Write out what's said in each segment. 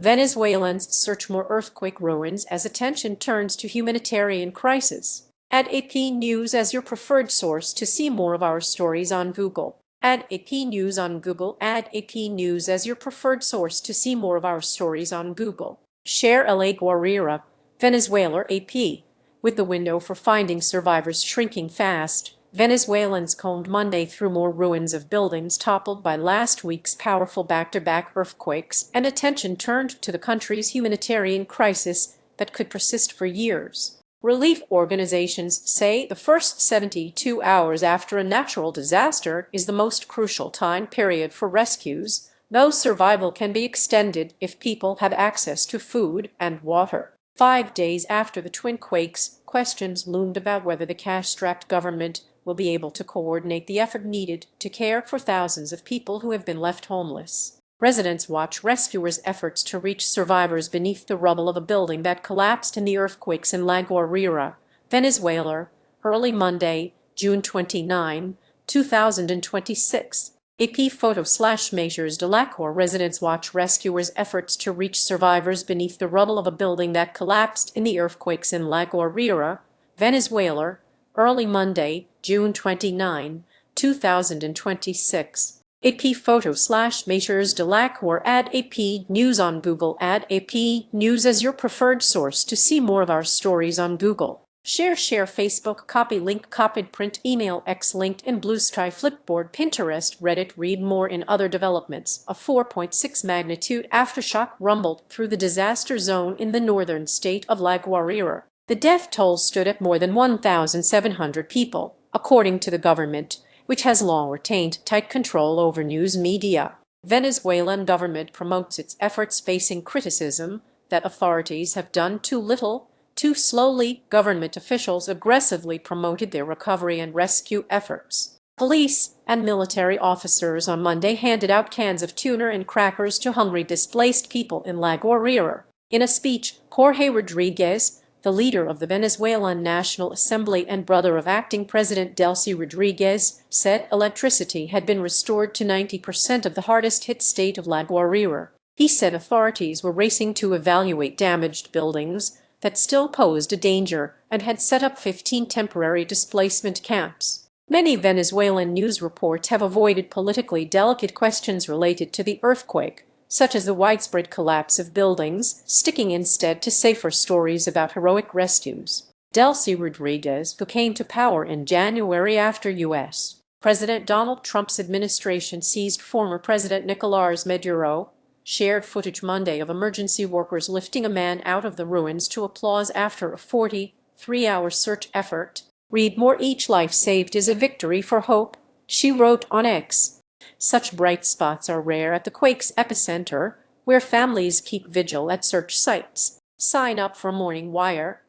Venezuelans search more earthquake ruins as attention turns to humanitarian crisis. Add AP News as your preferred source to see more of our stories on Google. Add AP News on Google. Add AP News as your preferred source to see more of our stories on Google. Share GUAIRA, Venezuela AP. With the window for finding survivors shrinking fast, Venezuelans combed Monday through more ruins of buildings toppled by last week's powerful back-to-back earthquakes, and attention turned to the country's humanitarian crisis that could persist for years. Relief organizations say the first 72 hours after a natural disaster is the most crucial time period for rescues, though survival can be extended if people have access to food and water. 5 days after the twin quakes, questions loomed about whether the cash-strapped government will be able to coordinate the effort needed to care for thousands of people who have been left homeless. Residents watch rescuers' efforts to reach survivors beneath the rubble of a building that collapsed in the earthquakes in GUAIRA, Venezuela, early Monday, June 29, 2026. AP photo/measures de l'accord. Residents watch rescuers' efforts to reach survivors beneath the rubble of a building that collapsed in the earthquakes in GUAIRA, Venezuela, early Monday, June 29, 2026. AP photo/measures de l'accord. Add AP News on Google. Add AP News as your preferred source to see more of our stories on Google. Share Facebook, copy link, copied print, email, X, LinkedIn, Blue Sky, Flipboard, Pinterest, Reddit. Read more in other developments. A 4.6 magnitude aftershock rumbled through the disaster zone in the northern state of GUAIRA. The death toll stood at more than 1,700 people, according to the government, which has long retained tight control over news media. Venezuelan government promotes its efforts, facing criticism that authorities have done too little, too slowly. Government officials aggressively promoted their recovery and rescue efforts. Police and military officers on Monday handed out cans of tuna and crackers to hungry displaced people in GUAIRA. In a speech, Jorge Rodriguez, the leader of the Venezuelan National Assembly and brother of acting President Delcy Rodriguez, said electricity had been restored to 90% of the hardest-hit state of GUAIRA. He said authorities were racing to evaluate damaged buildings that still posed a danger and had set up 15 temporary displacement camps. Many Venezuelan news reports have avoided politically delicate questions related to the earthquake, such as the widespread collapse of buildings, sticking instead to safer stories about heroic rescues. Delcy Rodriguez, who came to power in January after U.S. President Donald Trump's administration seized former President Nicolás Maduro, shared footage Monday of emergency workers lifting a man out of the ruins to applause after a 43-hour search effort. Read more. Each life saved is a victory for hope, she wrote on X. Such bright spots are rare at the quake's epicenter, where families keep vigil at search sites. Sign up for Morning Wire.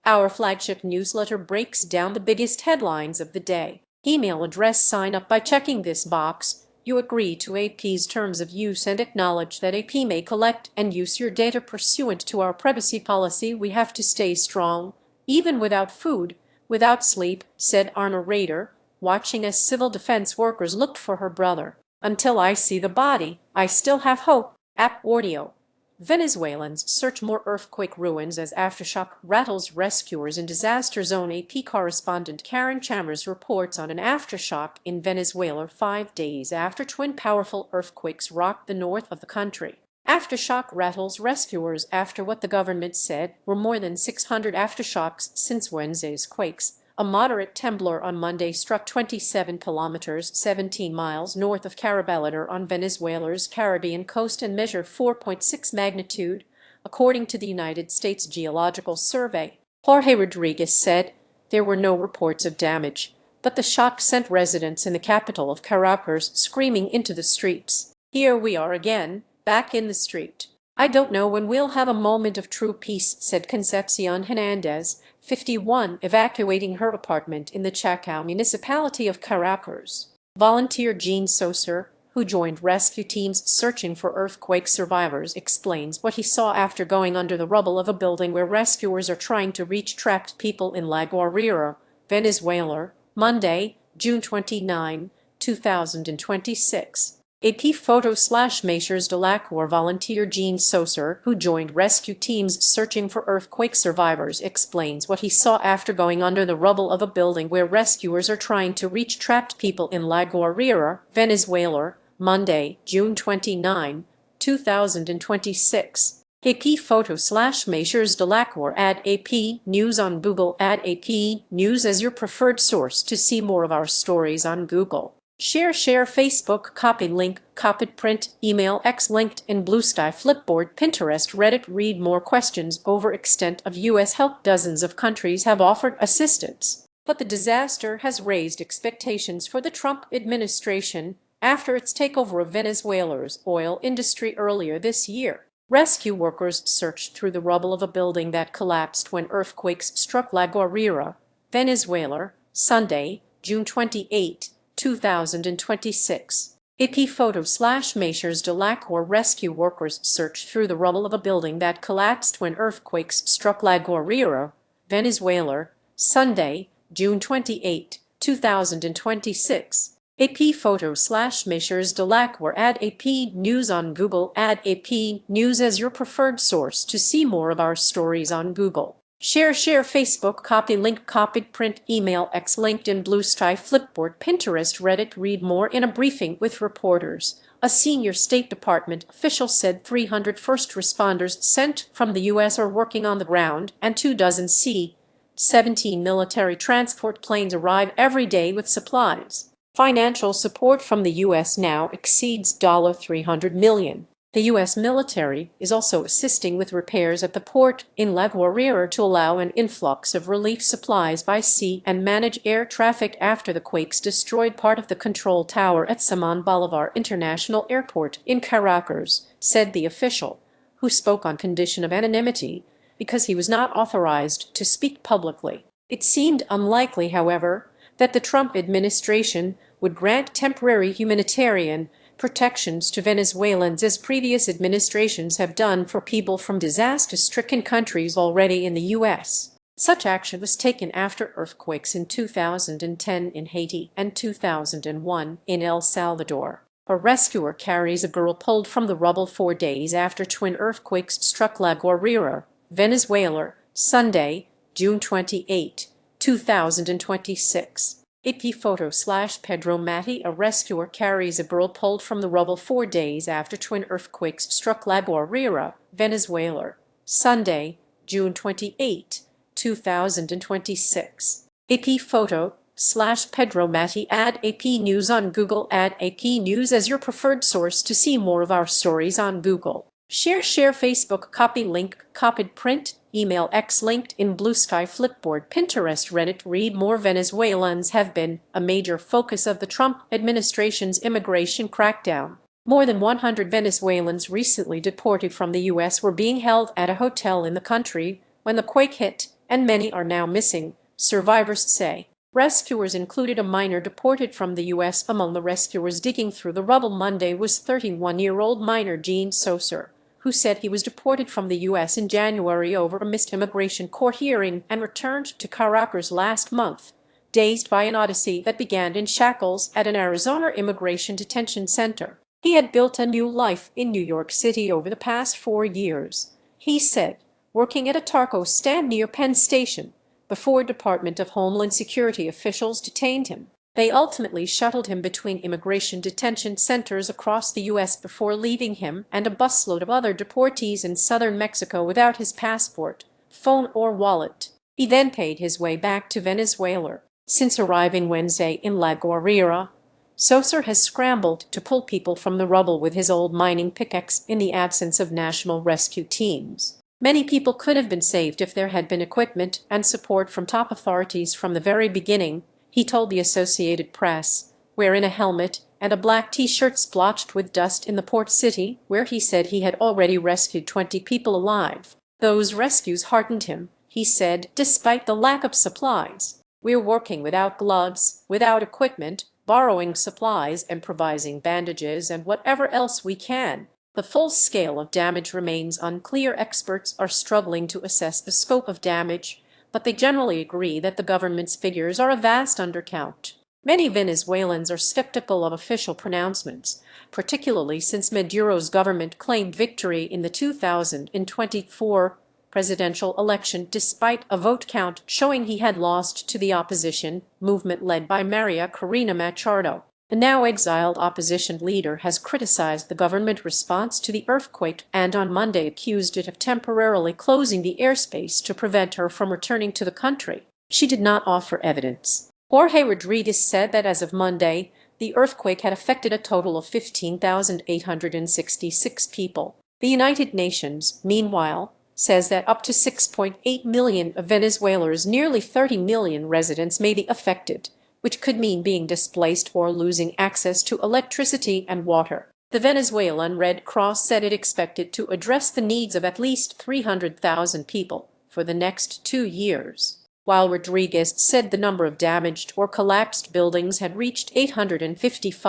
Our flagship newsletter breaks down the biggest headlines of the day. Email address. Sign up by checking this box. You agree to AP's terms of use and acknowledge that AP may collect and use your data pursuant to our privacy policy. We have to stay strong, even without food, without sleep, said our narrator, watching as civil defense workers looked for her brother. Until I see the body, I still have hope. App audio. Venezuelans search more earthquake ruins as aftershock rattles rescuers in disaster zone. AP correspondent Karen Chambers reports on an aftershock in Venezuela 5 days after twin powerful earthquakes rocked the north of the country. Aftershock rattles rescuers after what the government said were more than 600 aftershocks since Wednesday's quakes. A moderate trembler on Monday struck 27 kilometers 17 miles north of Caraballo on Venezuela's Caribbean coast and measured 4.6 magnitude, according to the United States Geological Survey. Jorge Rodriguez said there were no reports of damage, but the shock sent residents in the capital of Caracas screaming into the streets. Here we are again, back in the street. I don't know when we'll have a moment of true peace, said Concepcion Hernandez, 51, evacuating her apartment in the Chacao municipality of Caracas. Volunteer Jean Saucer, who joined rescue teams searching for earthquake survivors, explains what he saw after going under the rubble of a building where rescuers are trying to reach trapped people in GUAIRA, Venezuela, Monday, June 29, 2026. AP photo/Measures de Lacour volunteer Jean Saucer, who joined rescue teams searching for earthquake survivors, explains what he saw after going under the rubble of a building where rescuers are trying to reach trapped people in La Guaira, Venezuela, Monday, June 29, 2026. AP photo/Measures de Lacour. Add AP News on Google. Add AP News as your preferred source to see more of our stories on Google. Share Facebook, copy link, copied print, email, X, LinkedIn, Blue Sky, Flipboard, Pinterest, Reddit. Read more questions over extent of U.S. help. Dozens of countries have offered assistance, but the disaster has raised expectations for the Trump administration after its takeover of Venezuela's oil industry earlier this year. Rescue workers searched through the rubble of a building that collapsed when earthquakes struck La Guaira, Venezuela, Sunday, June 28, 2026. AP photo/Measures de Lacour. Rescue workers searched through the rubble of a building that collapsed when earthquakes struck La Guaira, Venezuela, Sunday, June 28, 2026. AP photo/Measures de Lacour. Add AP News on Google. Add AP News as your preferred source to see more of our stories on Google. Share Facebook, copy link, copied print, email, X, LinkedIn, Blue Sky, Flipboard, Pinterest, Reddit. Read more in a briefing with reporters. A senior State Department official said 300 first responders sent from the U.S. are working on the ground, and 24 C-17 military transport planes arrive every day with supplies. Financial support from the U.S. now exceeds $300 million. The U.S. military is also assisting with repairs at the port in La Guaira to allow an influx of relief supplies by sea and manage air traffic after the quakes destroyed part of the control tower at Simón Bolívar International Airport in Caracas, said the official, who spoke on condition of anonymity because he was not authorized to speak publicly. It seemed unlikely, however, that the Trump administration would grant temporary humanitarian protections to Venezuelans as previous administrations have done for people from disaster-stricken countries already in the U.S. Such action was taken after earthquakes in 2010 in Haiti and 2001 in El Salvador. A rescuer carries a girl pulled from the rubble 4 days after twin earthquakes struck La Guaira, Venezuela, Sunday, June 28, 2026. AP photo/Pedro Matti. A rescuer carries a girl pulled from the rubble 4 days after twin earthquakes struck La Guaira, Venezuela, Sunday, June 28, 2026. AP photo/Pedro Matti. Add AP News on Google. Add AP News as your preferred source to see more of our stories on Google. Share Facebook, copy link, copied print, email, X, LinkedIn, Blue Sky, Flipboard, Pinterest, Reddit. Read more. Venezuelans have been a major focus of the Trump administration's immigration crackdown. More than 100 Venezuelans recently deported from the U.S. were being held at a hotel in the country when the quake hit, and many are now missing, survivors say. Rescuers included a minor deported from the U.S. Among the rescuers digging through the rubble Monday was 31-year-old minor Jean Saucer, who said he was deported from the U.S. in January over a missed immigration court hearing and returned to Caracas last month, dazed by an odyssey that began in shackles at an Arizona immigration detention center. He had built a new life in New York City over the past 4 years, he said, working at a taco stand near Penn Station, before Department of Homeland Security officials detained him. They ultimately shuttled him between immigration detention centers across the U.S. before leaving him and a busload of other deportees in southern Mexico without his passport, phone, or wallet. He then paid his way back to Venezuela. Since arriving Wednesday in La Guaira, Saucer has scrambled to pull people from the rubble with his old mining pickaxe in the absence of national rescue teams. Many people could have been saved if there had been equipment and support from top authorities from the very beginning, he told the Associated Press, wearing a helmet and a black T-shirt splotched with dust in the port city, where he said he had already rescued 20 people alive. Those rescues heartened him, he said, despite the lack of supplies. We're working without gloves, without equipment, borrowing supplies, improvising bandages, and whatever else we can. The full scale of damage remains unclear. Experts are struggling to assess the scope of damage, but they generally agree that the government's figures are a vast undercount. Many Venezuelans are skeptical of official pronouncements, particularly since Maduro's government claimed victory in the 2024 presidential election despite a vote count showing he had lost to the opposition movement led by Maria Corina Machado. A now exiled opposition leader has criticized the government response to the earthquake and on Monday accused it of temporarily closing the airspace to prevent her from returning to the country. She did not offer evidence. Jorge Rodriguez said that as of Monday, the earthquake had affected a total of 15,866 people. The United Nations, meanwhile, says that up to 6.8 million of Venezuela's nearly 30 million residents may be affected, which could mean being displaced or losing access to electricity and water. The Venezuelan Red Cross said it expected to address the needs of at least 300,000 people for the next 2 years, while Rodriguez said the number of damaged or collapsed buildings had reached 855.